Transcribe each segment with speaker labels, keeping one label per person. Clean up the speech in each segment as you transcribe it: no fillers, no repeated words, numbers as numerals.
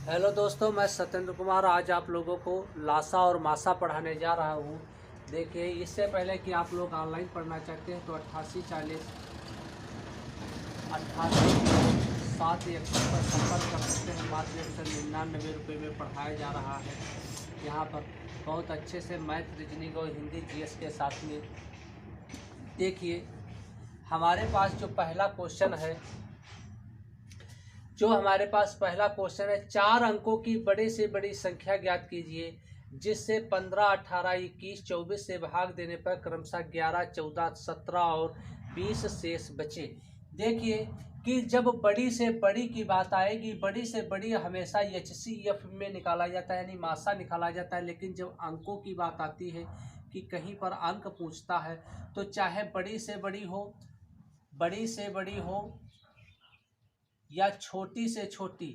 Speaker 1: Hello दोस्तों, मैं सत्येंद्र कुमार आज आप लोगों को लासा और मासा पढ़ाने जा रहा हूँ। देखिए, इससे पहले कि आप लोग ऑनलाइन पढ़ना चाहते हैं तो 8840 88 7 पर संपर्क कर सकते हैं। मात्र 199 रुपये में पढ़ाया जा रहा है। यहाँ पर बहुत अच्छे से मैथ, रीजनिंग और हिंदी जीएस के साथ में। देखिए, हमारे पास जो पहला क्वेश्चन है, पहला क्वेश्चन है, 4 अंकों की बड़े से बड़ी संख्या ज्ञात कीजिए जिससे 15, 18, 21, 24 से भाग देने पर क्रमशः 11, 14, 17 और 20 शेष बचे। देखिए कि जब बड़ी से बड़ी की बात आएगी, बड़ी से बड़ी हमेशा HCF में निकाला जाता है, यानी मासा निकाला जाता है। लेकिन जब अंकों की बात आती है कि कहीं पर अंक पूछता है तो चाहे बड़ी से बड़ी हो या छोटी से छोटी,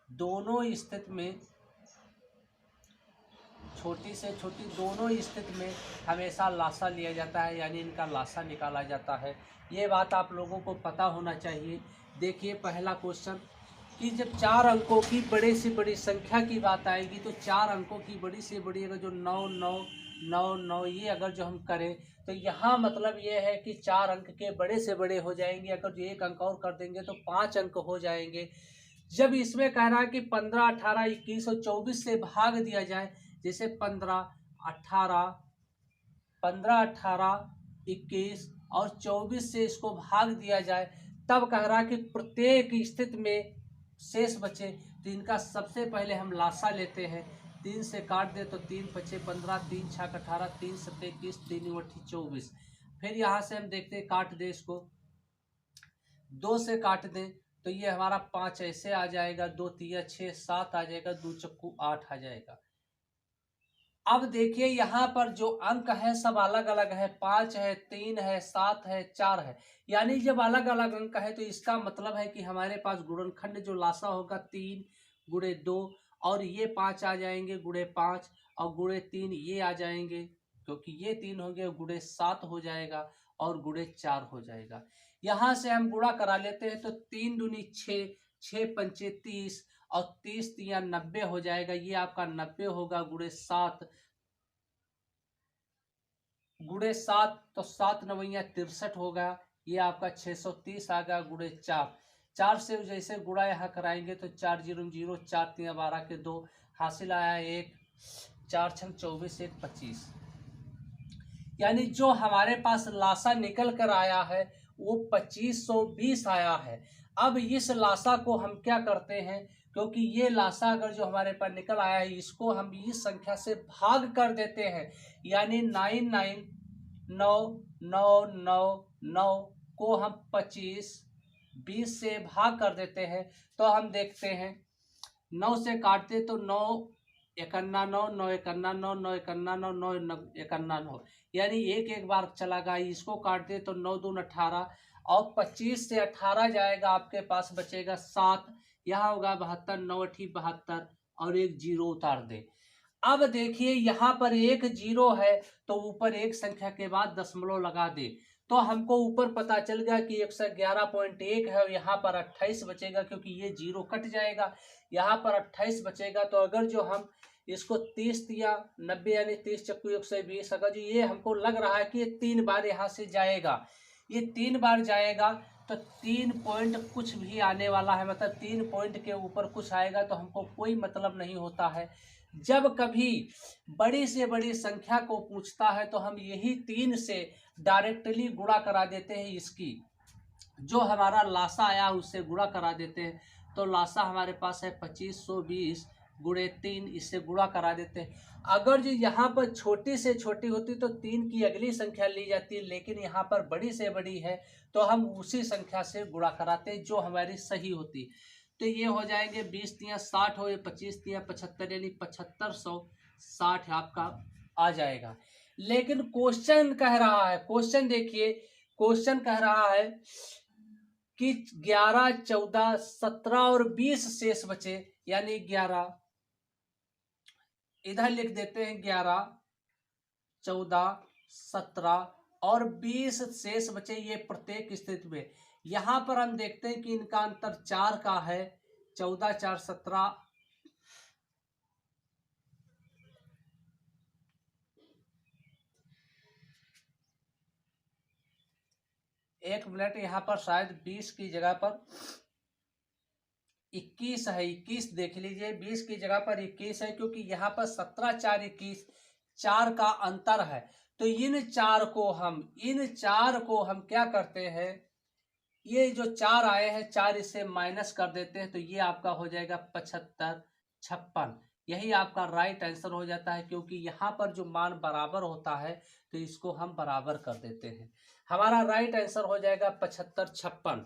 Speaker 1: दोनों स्थिति में हमेशा लासा लिया जाता है, यानी इनका लासा निकाला जाता है। ये बात आप लोगों को पता होना चाहिए। देखिए, पहला क्वेश्चन कि जब 4 अंकों की बड़े से बड़ी संख्या की बात आएगी तो 4 अंकों की बड़ी से बड़ी अगर जो 9 9 9 9 ये अगर जो हम करें तो यहाँ मतलब ये है कि 4 अंक के बड़े से बड़े हो जाएंगे। अगर जो एक अंक और कर देंगे तो 5 अंक हो जाएंगे। जब इसमें कह रहा है कि 15, 18, 21 और 24 से भाग दिया जाए, जैसे 15, 18, 21 और 24 से इसको भाग दिया जाए, तब कह रहा है कि प्रत्येक स्थिति में शेष बचे। तो इनका सबसे पहले हम लासा लेते हैं। 3 से काट दे तो 3 पचे 15, 3 छक 18, 3 सत्ते 21, 3 उठी 24। फिर यहाँ से हम देखते हैं, काट दे इसको, 2 से काट दें तो ये हमारा 5 ऐसे आ जाएगा, 2 तिया 6 7 आ जाएगा, 2 चक्कू 8 आ जाएगा। अब देखिए, यहाँ पर जो अंक है सब अलग अलग है, 5 है, 3 है, 7 है, 4 है। यानी जब अलग अलग अंक है तो इसका मतलब है कि हमारे पास गुणनखंड जो लासा होगा 3 गुणे 2 और ये 5 आ जाएंगे, गुणे 5 और गुणे 3 ये आ जाएंगे, क्योंकि ये 3 हो गए, गुणे 7 हो जाएगा और गुणे 4 हो जाएगा। यहाँ से हम गुणा करा लेते हैं तो 3 दूनी 6, 6 पंचे 30 और 30 तिया 90 हो जाएगा। ये आपका 90 होगा, गुणे 7 तो 7 नवैया 63 होगा। ये आपका 630 आ गया, गुणे 4। 4 से जैसे गुणा यहाँ कराएंगे तो 4 0 0, 4 3 12 के 2 हासिल आया 1, 4 6 24, 1 25। यानी जो हमारे पास लासा निकल कर आया है वो 2520 आया है। अब इस लासा को हम क्या करते हैं, क्योंकि ये लासा अगर जो हमारे पास निकल आया है इसको हम इस संख्या से भाग कर देते हैं, यानी 9 को हम 25 20 से भाग कर देते हैं। तो हम देखते हैं, 9 से काटते तो 9 इकन्ना 9, 9 इकन्ना 9, 9 इकन्ना 9, 9 इकन्ना 9, यानी एक बार चला गया। इसको काटते तो 9 दून 18 और 25 से 18 जाएगा, आपके पास बचेगा 7। यहाँ होगा 72, 9 अठी 72 और एक जीरो उतार दे। अब देखिए, यहाँ पर एक जीरो है तो ऊपर एक संख्या के बाद दशमलव लगा दे तो हमको ऊपर पता चल गया कि 111.1 है और यहाँ पर 28 बचेगा, क्योंकि ये जीरो कट जाएगा। यहाँ पर 28 बचेगा। तो अगर जो हम इसको 30 या 90 यानी 30 चक्कू 120, अगर जो ये हमको लग रहा है कि ये 3 बार यहाँ से जाएगा, ये 3 बार जाएगा तो 3 पॉइंट कुछ भी आने वाला है, मतलब 3 पॉइंट के ऊपर कुछ आएगा तो हमको कोई मतलब नहीं होता है। जब कभी बड़ी से बड़ी संख्या को पूछता है तो हम यही 3 से डायरेक्टली गुणा करा देते हैं। इसकी जो हमारा लासा आया उससे गुणा करा देते हैं। तो लासा हमारे पास है 2520 गुणे 3, इससे गुणा करा देते हैं। अगर जो यहाँ पर छोटी से छोटी होती तो 3 की अगली संख्या ली जाती है, लेकिन यहाँ पर बड़ी से बड़ी है तो हम उसी संख्या से गुणा कराते हैं जो हमारी सही होती। तो ये हो जाएंगे 20 तिया 60 हो, 25 तिया 75, यानी 7560 आपका आ जाएगा। लेकिन क्वेश्चन कह रहा है, क्वेश्चन देखिए, क्वेश्चन कह रहा है कि 11, 14, 17 और 20 शेष बचे, यानी 11 इधर लिख देते हैं, 11, 14, 17 और 20 शेष बचे, ये प्रत्येक स्थिति में। यहाँ पर हम देखते हैं कि इनका अंतर 4 का है, 14 4 17। एक मिनट, यहाँ पर शायद 20 की जगह पर 21 है। 21 देख लीजिए, 20 की जगह पर 21 है, क्योंकि यहाँ पर 17 4 21 4 का अंतर है। तो इन चार को हम क्या करते हैं, ये जो 4 आए हैं 4 इससे माइनस कर देते हैं, तो ये आपका हो जाएगा 75 56। यही आपका राइट आंसर हो जाता है, क्योंकि यहाँ पर जो मान बराबर होता है तो इसको हम बराबर कर देते हैं। हमारा राइट आंसर हो जाएगा 75 56।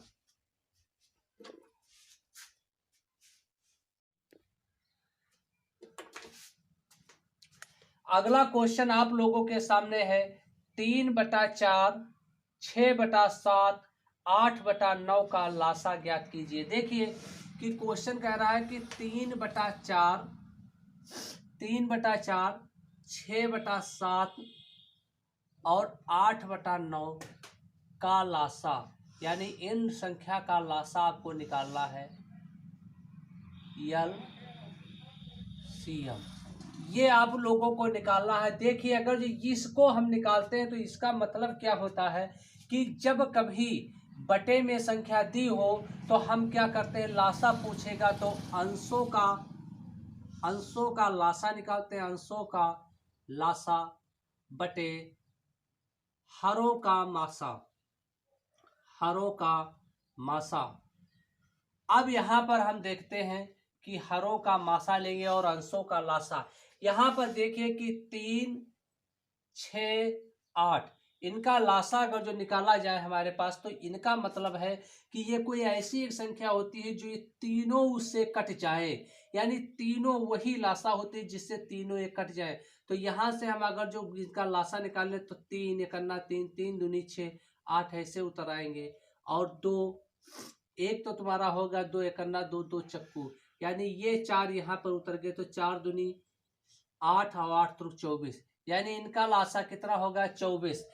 Speaker 1: अगला क्वेश्चन आप लोगों के सामने है 3/4 6/7 8/9 का लासा ज्ञात कीजिए। देखिए कि क्वेश्चन कह रहा है कि 3/4 6/7 और 8/9 का लासा, यानी इन संख्या का लासा आपको निकालना है, LCM। ये आप लोगों को निकालना है। देखिए अगर इसको हम निकालते हैं तो इसका मतलब क्या होता है कि जब कभी बटे में संख्या दी हो तो हम क्या करते हैं, लासा पूछेगा तो अंशों का लासा निकालते हैं, अंशों का लासा बटे हरों का मासा। अब यहाँ पर हम देखते हैं कि हरों का मासा लेंगे और अंशों का लासा। यहाँ पर देखिए कि 3 6 8 इनका लासा अगर जो निकाला जाए हमारे पास, तो इनका मतलब है कि ये कोई ऐसी एक संख्या होती है जो ये तीनों उससे कट जाए, यानी तीनों वही लासा होती है जिससे तीनों ये कट जाए। तो यहाँ से हम अगर जो इनका लासा निकालें तो 3 एकन्ना 3 3 दूनी 6 8 ऐसे उतर आएंगे, और 2 एक तो तुम्हारा होगा 2 एकन्ना 2 2 चक्कू, यानी ये 4 यहाँ पर उतर गए, तो 4 दूनी 8 और 8 त्रिक 24, यानी इनका लासा कितना होगा 24।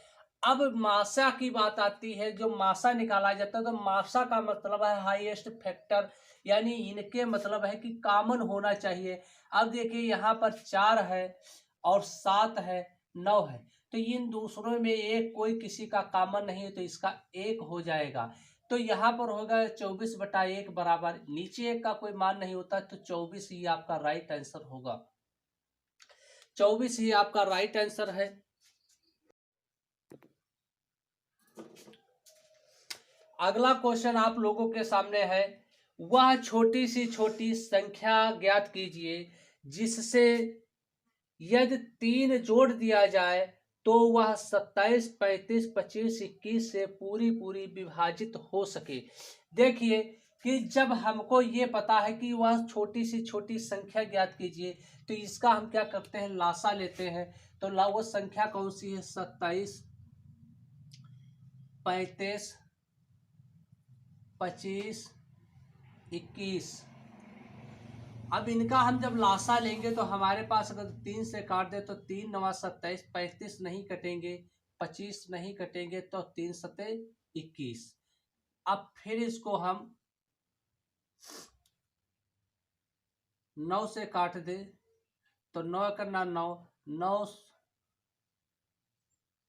Speaker 1: अब मासा की बात आती है, जो मासा निकाला जाता है तो मासा का मतलब है हाईएस्ट फैक्टर, यानी इनके मतलब है कि कॉमन होना चाहिए। अब देखिए यहाँ पर 4 है और 7 है 9 है, तो इन दूसरों में एक कोई किसी का कॉमन नहीं है, तो इसका 1 हो जाएगा। तो यहाँ पर होगा 24/1 बराबर, नीचे 1 का कोई मान नहीं होता, तो 24 ही आपका राइट आंसर होगा। 24 ही आपका राइट आंसर है। अगला क्वेश्चन आप लोगों के सामने है, वह छोटी सी छोटी संख्या ज्ञात कीजिए जिससे यदि 3 जोड़ दिया जाए तो वह 27 35 25 21 से पूरी विभाजित हो सके। देखिए कि जब हमको ये पता है कि वह छोटी सी छोटी संख्या ज्ञात कीजिए, तो इसका हम क्या करते हैं, लासा लेते हैं। तो वो संख्या कौन सी है, 27 35 25 21। अब इनका हम जब लासा लेंगे तो हमारे पास अगर 3 से काट दे तो 3 9 27, 35 नहीं कटेंगे, 25 नहीं कटेंगे, तो 3 7 21। अब फिर इसको हम 9 से काट दे तो 9 करना 9 9,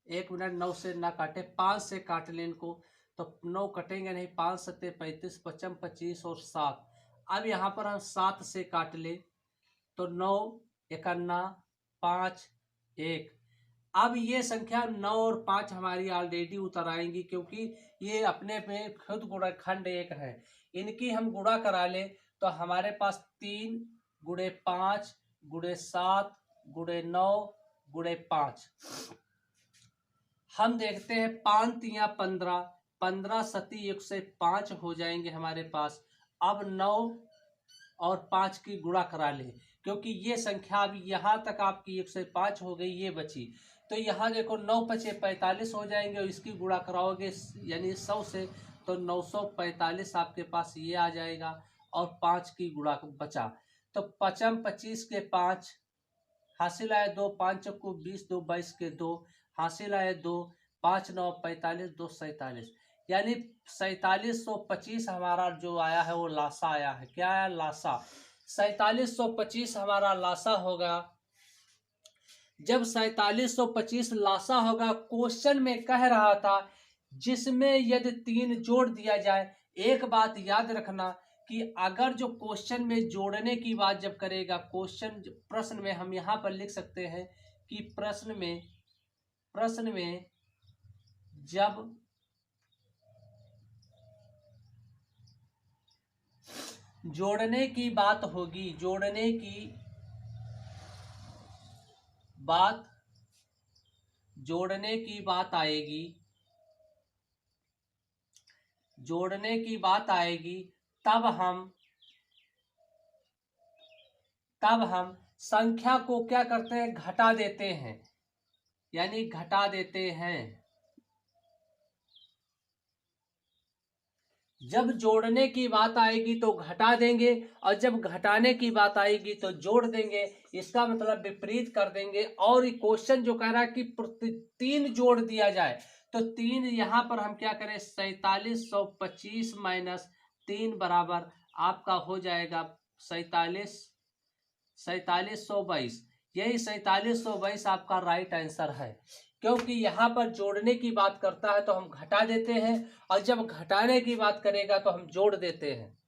Speaker 1: एक मिनट, 9 से ना काटे, 5 से काट ले इनको, तो 9 कटेंगे नहीं, 5 7 35 55 25 और 7। अब यहाँ पर हम 7 से काट ले तो 9 एकन्ना 5 1। अब ये संख्या 9 और 5 हमारी ऑलरेडी उतर आएंगी, क्योंकि ये अपने पे खुद गुणनखंड एक है। इनकी हम गुणा करा ले तो हमारे पास 3 गुणे 5 गुणे 7 गुणे 9 गुणे 5। हम देखते हैं 5 तिया 15, 15 सती 105 हो जाएंगे हमारे पास। अब 9 और 5 की गुणा करा ले, क्योंकि ये संख्या अभी यहाँ तक आपकी 105 हो गई, ये बची। तो यहाँ देखो 9 5 45 हो जाएंगे, और इसकी गुणा कराओगे यानी 100 से, तो 945 आपके पास ये आ जाएगा, और 5 की गुणा बचा। तो 55 25 के 5 हासिल आए 2, 5 20 2 22 के 2 हासिल आए 2, 5 9 45 2 47, यानी 4725 हमारा जो आया है वो लासा आया है। क्या आया? लासा। 4725 हमारा लासा होगा। जब 4725 लासा होगा, क्वेश्चन में कह रहा था जिसमें यदि 3 जोड़ दिया जाए। एक बात याद रखना कि अगर जो क्वेश्चन में जोड़ने की बात जब करेगा, प्रश्न में हम यहाँ पर लिख सकते हैं कि प्रश्न में जब जोड़ने की बात होगी, जोड़ने की बात आएगी, तब हम संख्या को क्या करते हैं? घटा देते हैं, यानी घटा देते हैं। जब जोड़ने की बात आएगी तो घटा देंगे, और जब घटाने की बात आएगी तो जोड़ देंगे। इसका मतलब विपरीत कर देंगे। और क्वेश्चन जो कह रहा है कि 3 जोड़ दिया जाए, तो 3 यहाँ पर हम क्या करें? 4725 माइनस 3 बराबर आपका हो जाएगा 4722। यही 4722 आपका राइट आंसर है, क्योंकि यहाँ पर जोड़ने की बात करता है तो हम घटा देते हैं, और जब घटाने की बात करेगा तो हम जोड़ देते हैं।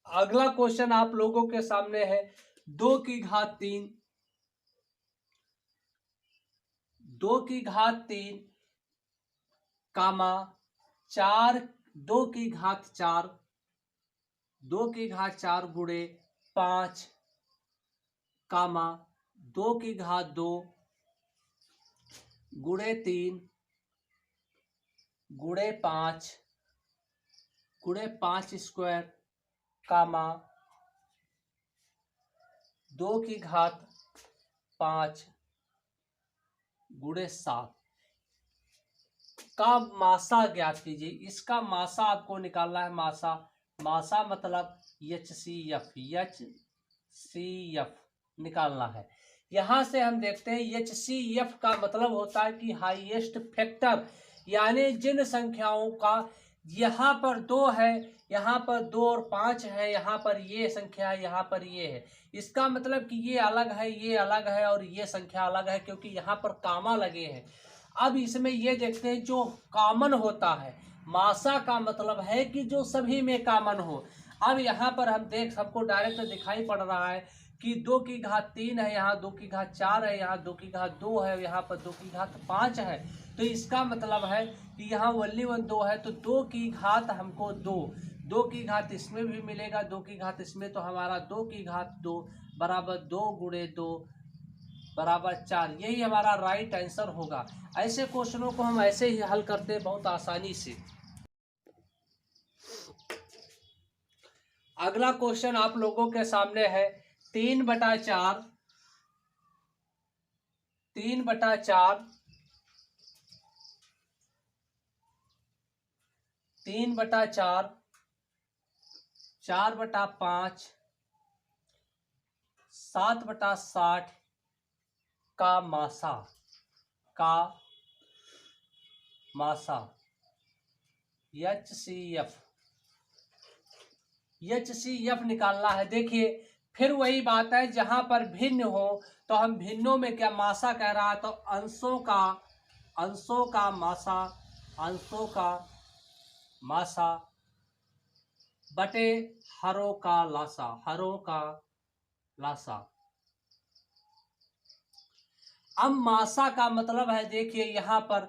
Speaker 1: अगला क्वेश्चन आप लोगों के सामने है 2 की घात 3, 2 की घात 3 कामा 4, 2 की घात 4, 2 की घात 4 गुणे 5 कामा 2 की घात 2 गुणे 3 गुणे 5 स्क्वायर कामा 2 की घात 5 गुणे 7 का मासा ज्ञात कीजिए। इसका मासा आपको निकालना है। मासा मतलब HCF निकालना है। यहां से हम देखते हैं HCF का मतलब होता है कि हाईएस्ट फैक्टर, यानी जिन संख्याओं का यहाँ पर 2 है, यहाँ पर 2 और 5 है, यहाँ पर ये संख्या है, यहाँ पर ये है। इसका मतलब कि ये अलग है, ये अलग है, और ये संख्या अलग है, क्योंकि यहाँ पर कामा लगे हैं। अब इसमें ये देखते हैं जो कॉमन होता है। मासा का मतलब है कि जो सभी में कॉमन हो। अब यहाँ पर हम सबको डायरेक्ट दिखाई पड़ रहा है कि 2 की घात 3 है, यहाँ 2 की घात 4 है, यहाँ 2 की घात 2 है, यहाँ पर 2 की घात 5 है। तो इसका मतलब है कि यहाँ ओनली 2 है, तो 2 की घात हमको 2 की घात इसमें भी मिलेगा, 2 की घात इसमें, तो हमारा 2 की घात 2 बराबर 2 गुणे 2 बराबर 4। यही हमारा राइट आंसर होगा। ऐसे क्वेश्चनों को हम ऐसे ही हल करते हैं बहुत आसानी से। अगला क्वेश्चन आप लोगों के सामने है 3/4 3/4 4/5 7/60 का मासा HCF निकालना है। देखिए फिर वही बात है, जहां पर भिन्न हो तो हम भिन्नों में क्या मासा कह रहा है, तो अंशों का मासा बटे हरों का लासा। अब मासा का मतलब है, देखिए यहाँ पर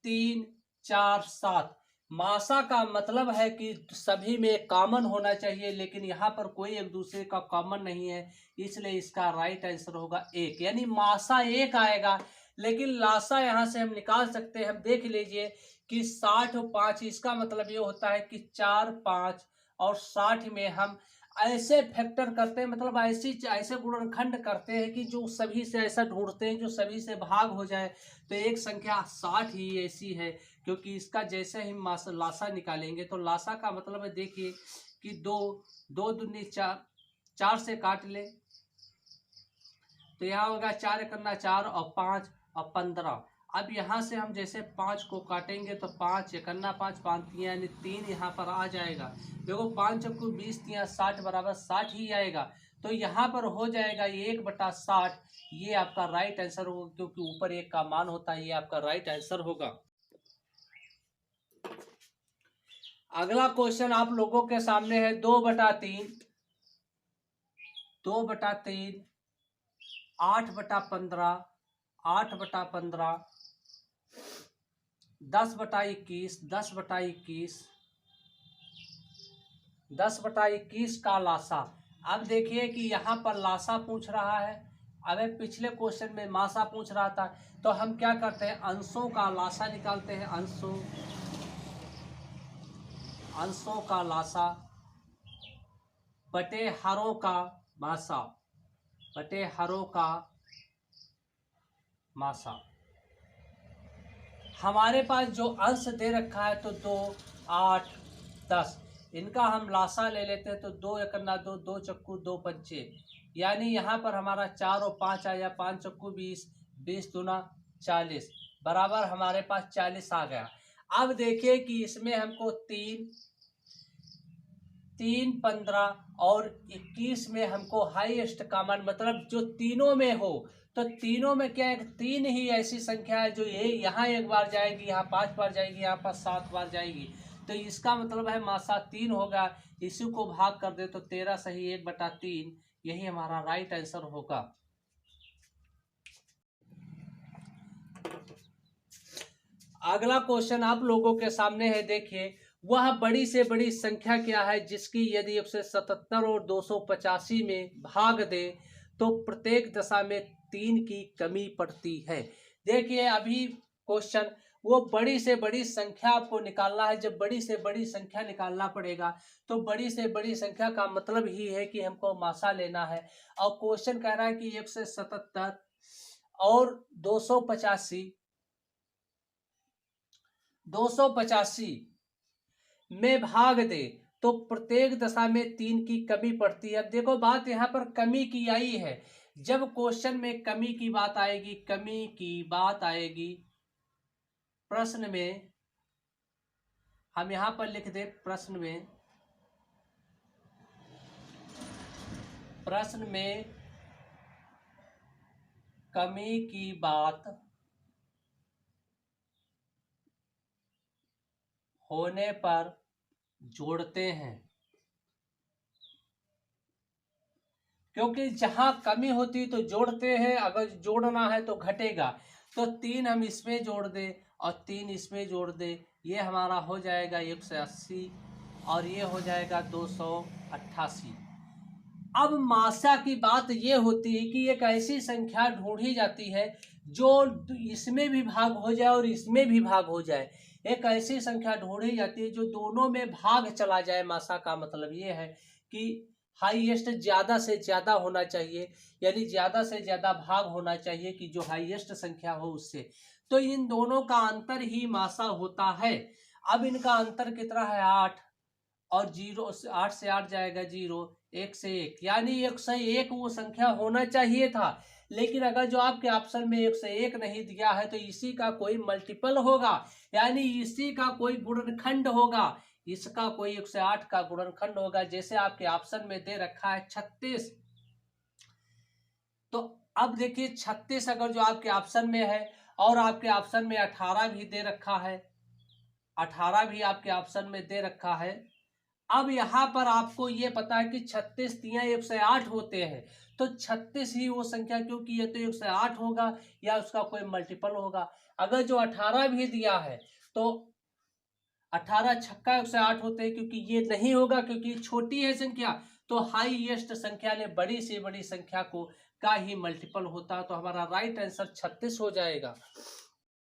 Speaker 1: 3 4 7। मासा का मतलब है कि सभी में कॉमन होना चाहिए, लेकिन यहाँ पर कोई एक दूसरे का कॉमन नहीं है, इसलिए इसका राइट आंसर होगा 1, यानी मासा 1 आएगा। लेकिन लासा यहाँ से हम निकाल सकते हैं। हम देख लीजिए कि 60 और 5, इसका मतलब ये होता है कि 4 5 और 60 में हम ऐसे फैक्टर करते हैं, मतलब ऐसे गुणनखंड करते हैं कि जो सभी से ऐसा ढूंढते हैं जो सभी से भाग हो जाए। तो एक संख्या 60 ही ऐसी है, क्योंकि इसका जैसे ही लासा निकालेंगे तो लासा का मतलब है, देखिए कि 2 दूनी 4 से काट ले तो यहाँ होगा 4 एकन्ना 4 और 5 और 15। अब यहाँ से हम जैसे 5 को काटेंगे तो 5 एकन्ना 5 5 3 यानी 3 यहाँ पर आ जाएगा। देखो 5 चक्कू 20 3 60 बराबर 60 ही आएगा। तो यहाँ पर हो जाएगा 1/60। ये आपका राइट आंसर होगा, क्योंकि ऊपर 1 का मान होता है। ये आपका राइट आंसर होगा। अगला क्वेश्चन आप लोगों के सामने है 2/3, 2/3, 8/15, 8/15, 10/21, 10/21, 10/21 का लासा। अब देखिए कि यहाँ पर लासा पूछ रहा है। अब पिछले क्वेश्चन में मासा पूछ रहा था, तो हम क्या करते हैं, अंशों का लासा निकालते हैं। अंशों का लासा बटे हरों का मासा, बटे हरों का मासा। हमारे पास जो अंश दे रखा है तो 2 8 10, इनका हम लासा ले लेते हैं। तो 2 एकन्ना 2, 2 चक्कू 2 पंचे, यानी यहाँ पर हमारा 4 और 5 आया, 5 चक्कू 20, 20 दूना 40, बराबर हमारे पास 40 आ गया। अब देखिए कि इसमें हमको 3 15 और 21 में हमको हाईएस्ट कॉमन, मतलब जो तीनों में हो। तो तीनों में क्या है, 3 ही ऐसी संख्या है जो ये यहाँ 1 बार जाएगी, यहाँ 5 बार जाएगी, यहाँ पर 7 बार जाएगी। तो इसका मतलब है मासा 3 होगा। इसी को भाग कर दे तो 13 सही 1/3, यही हमारा राइट आंसर होगा। अगला क्वेश्चन आप लोगों के सामने है, देखिए वह बड़ी से बड़ी संख्या क्या है जिसकी यदि 177 और 285 में भाग दे तो प्रत्येक दशा में 3 की कमी पड़ती है। देखिए अभी क्वेश्चन, वो बड़ी से बड़ी संख्या आपको निकालना है। जब बड़ी से बड़ी संख्या निकालना पड़ेगा तो बड़ी से बड़ी संख्या का मतलब ही है कि हमको मासा लेना है। और क्वेश्चन कह रहा है कि 177 और 285 में भाग दे तो प्रत्येक दशा में 3 की कमी पड़ती है। अब देखो बात यहाँ पर कमी की आई है। जब क्वेश्चन में कमी की बात आएगी, कमी की बात आएगी प्रश्न में, हम यहाँ पर लिख दे प्रश्न में कमी की बात होने पर जोड़ते हैं, क्योंकि जहां कमी होती तो जोड़ते हैं, अगर जोड़ना है तो घटेगा। तो 3 हम इसमें जोड़ दे और 3 इसमें जोड़ दे, ये हमारा हो जाएगा 180 और ये हो जाएगा 288। अब मासा की बात ये होती है कि एक ऐसी संख्या ढूंढी जाती है जो इसमें भी भाग हो जाए और इसमें भी भाग हो जाए। एक ऐसी संख्या ढूंढी जाती है जो दोनों में भाग चला जाए। मासा का मतलब ये है कि हाईएस्ट ज्यादा से ज्यादा होना चाहिए, यानी ज्यादा से ज्यादा भाग होना चाहिए कि जो हाईएस्ट संख्या हो उससे। तो इन दोनों का अंतर ही मासा होता है। अब इनका अंतर कितना है, 8 और 0, 8 से 8 जाएगा 0, 1 से 1, यानी 1 से 1 वो संख्या होना चाहिए था। लेकिन अगर जो आपके ऑप्शन में 1 से 1 नहीं दिया है तो इसी का कोई मल्टीपल होगा, यानी इसी का कोई गुणनखंड होगा, इसका कोई 108 का गुणनखंड होगा। जैसे आपके ऑप्शन में दे रखा है 36, तो अब देखिए 36 अगर जो आपके ऑप्शन में है और आपके ऑप्शन में 18 भी दे रखा है, 18 भी आपके ऑप्शन में दे रखा है। अब यहाँ पर आपको ये पता है कि 36 तिया 108 होते हैं, तो 36 ही वो संख्या, क्योंकि ये तो 108 होगा या उसका कोई मल्टीपल होगा। अगर जो 18 भी दिया है तो 18 छक्का 108 होते हैं, क्योंकि ये नहीं होगा क्योंकि छोटी है संख्या। तो हाईएस्ट संख्या ने बड़ी से बड़ी संख्या को का ही मल्टीपल होता है। तो हमारा राइट आंसर 36 हो जाएगा।